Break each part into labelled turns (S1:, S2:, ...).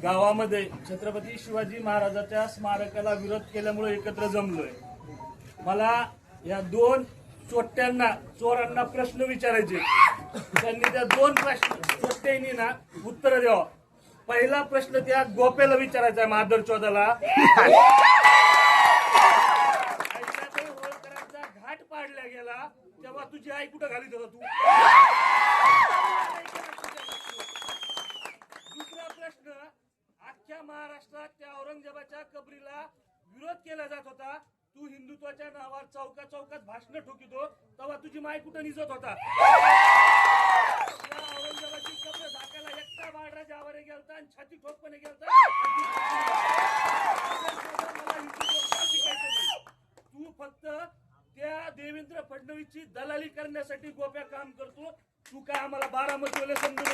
S1: गावामध्ये छत्रपती शिवाजी महाराजांच्या स्मारकाला विरोध केल्यामुळे एकत्र जमलोय। मला या दोन चोरांना प्रश्न विचारायचे। त्यांनी त्या दोन चोट्यांनी ना उत्तर द्यावं। पहिला प्रश्न त्या गोप्याला विचारायचा आहे, माधर चौदाला। होळकरांचा घाट पाडला गेला तेव्हा तुझी आई कुठं घालीत होता तू? दुसरा प्रश्न, अख्ख्या महाराष्ट्रात त्या औरंगजेबाच्या कबरीला विरोध केला जात होता, तू हिंदुत्वाच्या नावावर चौकात भाषण ठोकितो तेव्हा तुझी माय कुठं निजत होता? औरंगजेबाची कबर झाकायला एकटा बाळराजा आवारे गेलता आणि छाती ठोकपणे गेलता। तू फक्त त्या देवेंद्र फडणवीसची दलाली करण्यासाठी गोप्या काम करतो। तू काय आम्हाला बारामतीवाले समजून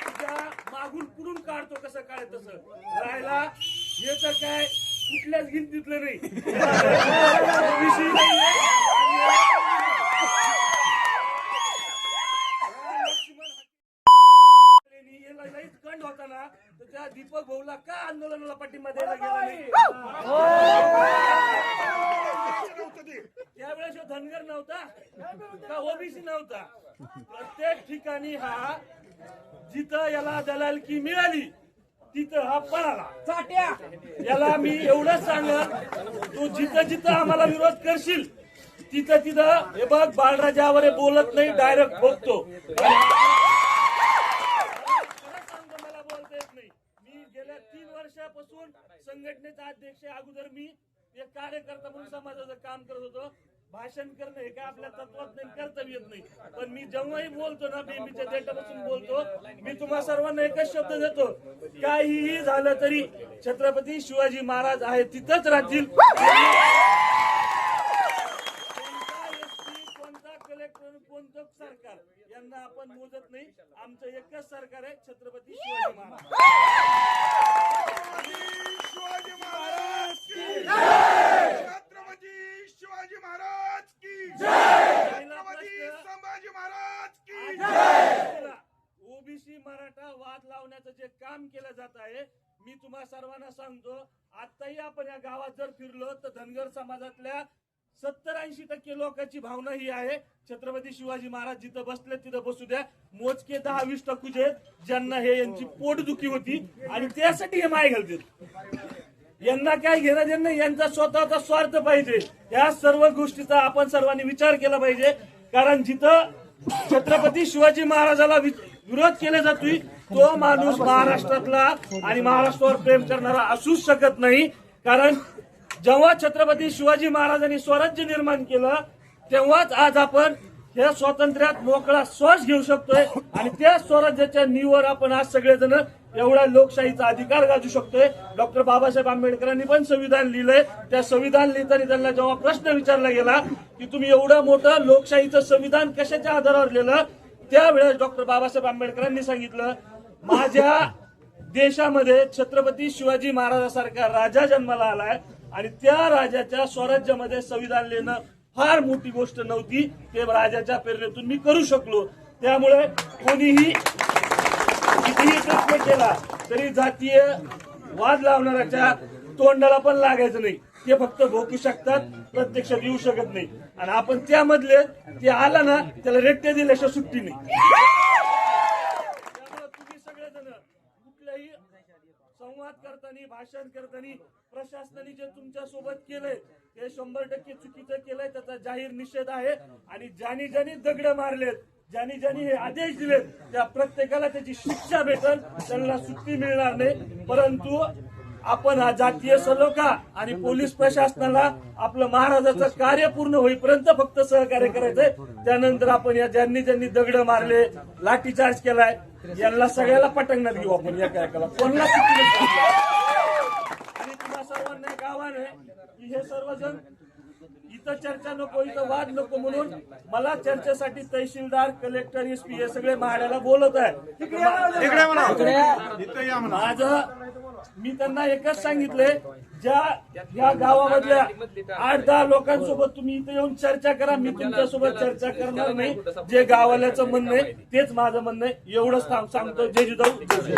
S1: तुझ्या मागून पुढून काढतो, कसं काढत तसं राहायला। हे तर काय कुठल्याच गिनतीतलं नाही। कंड होता ना तर त्या दीपक भाऊला का आंदोलनाला पाठिंबा द्यायला गेला नाही? त्यावेळेस धनगर नव्हता का ओबीसी नव्हता? प्रत्येक ठिकाणी हा जिथं याला दलालकी मिळाली तिथं हा पळाला। याला मी एवढंच सांगत, तू जिथं आम्हाला विरोध करशील तिथं हे बघ, बाळराजा आवारे बोलत नाही, डायरेक्ट बघतो। मला बोलता येत नाही। मी गेल्या 3 वर्षापासून संघटनेचा अध्यक्ष, अगोदर मी एक कार्यकर्ता म्हणून समाजाचं काम करत होतो। भाषण करणं हे काय आपल्या तत्वात नाही, कर्तव्य येत नाही। पण मी जेव्हाही बोलतो ना, बीएमपीच्या डेटापासून बोलतो, मी तुम्हा सर्वांना एकच शब्द देतो, काहीही झालं तरी छत्रपती शिवाजी महाराज आहे तिथंच राहतील। कोणता कलेक्टर, कोणतं सरकार यांना आपण मोजत नाही। आमचं एकच सरकार आहे, छत्रपती शिवाजी महाराज।
S2: शिवाजी महाराज की छत्रपती शिवाजी महाराज की छत्रपती संभाजी महाराज की
S1: ओबीसी मराठा वाद लावण्याचं जे काम केलं जात आहे, मी तुम्हा सर्वांना सांगतो, आताही आपण या गावात जर फिरलो तर धनगर समाजातल्या 70-80% लोकांची भावना ही आहे, छत्रपती शिवाजी महाराज जिथं बसले तिथं बसू द्या। मोजके 10-20% आहेत ज्यांना हे यांची पोटदुखी होती आणि त्यासाठी हे माय घालतात। यांना काय घेणं देणं नाही, यांचा स्वतःचा स्वार्थ पाहिजे। या सर्व गोष्टीचा आपण सर्वांनी विचार केला पाहिजे, कारण जिथं छत्रपती शिवाजी महाराजाला विरोध केला जातोय तो माणूस महाराष्ट्रातला आणि महाराष्ट्रावर प्रेम करणारा असूच शकत नाही। कारण जेव्हा छत्रपती शिवाजी महाराजांनी स्वराज्य निर्माण केलं तेव्हाच आज आपण या स्वातंत्र्यात मोकळा श्वास घेऊ शकतोय आणि त्या स्वराज्याच्या नीवर आपण आज सगळेजण एवढा लोकशाहीचा अधिकार गाजू शकतोय। डॉक्टर बाबासाहेब आंबेडकरांनी पण संविधान लिहिलंय। त्या संविधान लिहिताना त्यांना जेव्हा प्रश्न विचारला गेला की तुम्ही एवढं मोठं लोकशाहीचं संविधान कशाच्या आधारावर लिहिलं, त्यावेळेस डॉक्टर बाबासाहेब आंबेडकरांनी सांगितलं, माझ्या देशामध्ये छत्रपती शिवाजी महाराजांसारखा राजा जन्माला आलाय आणि त्या राजाच्या स्वराज्यामध्ये संविधान लिहिणं फार मोठी गोष्ट नव्हती। ते राजाच्या प्रेरणेतून मी करू शकलो। त्यामुळे कोणीही कितीही प्रयत्न केला तरी जातीय वाद लावणाऱ्याच्या तोंडाला पण लागायचं नाही। ते फक्त भोकू शकतात, प्रत्यक्षात येऊ शकत नाही। आणि आपण त्यामधले ते आला ना त्याला रेट्टे दिल्याशिवाय सुट्टी नाही। त्यामुळे तुम्ही सगळेजण कुठल्याही संवाद करताना, भाषण करताना प्रशासनाने जे तुमच्या सोबत केलंय ते 100% चुकीचं केलंय, त्याचा जाहीर निषेध आहे। आणि ज्यांनी दगड मारलेत, ज्यांनी हे आदेश दिलेत, त्या प्रत्येकाला त्याची शिक्षा भेटेल, त्यांना सुट्टी मिळणार नाही। परंतु आपण हा जातीय सलोखा आणि पोलीस प्रशासनाला आपलं महाराजाचं कार्य पूर्ण होईपर्यंत फक्त सहकार्य करायचंय। त्यानंतर आपण या ज्यांनी दगड मारले, लाठीचार्ज केलाय, यांना सगळ्याला पटंगणात घेऊ आपण, एकाला कोणाला आणि तुम्हा सर्वांना एक आव्हान आहे की हे सर्वजण इथं चर्चा नको, इथं वाद नको, म्हणून मला चर्चेसाठी तहसीलदार, कलेक्टर, एसपी हे सगळे महाड्याला बोलत आहे। माझं मी त्यांना एकच सांगितले, या गावामधल्या 8-10 लोकांसोबत तुम्ही इथे येऊन चर्चा करा, मी तुमच्यासोबत चर्चा करणार नाही। जे गावाल्याचं म्हणणं आहे तेच माझं म्हणणं आहे, एवढंच सांगतो। जय जिजाऊ।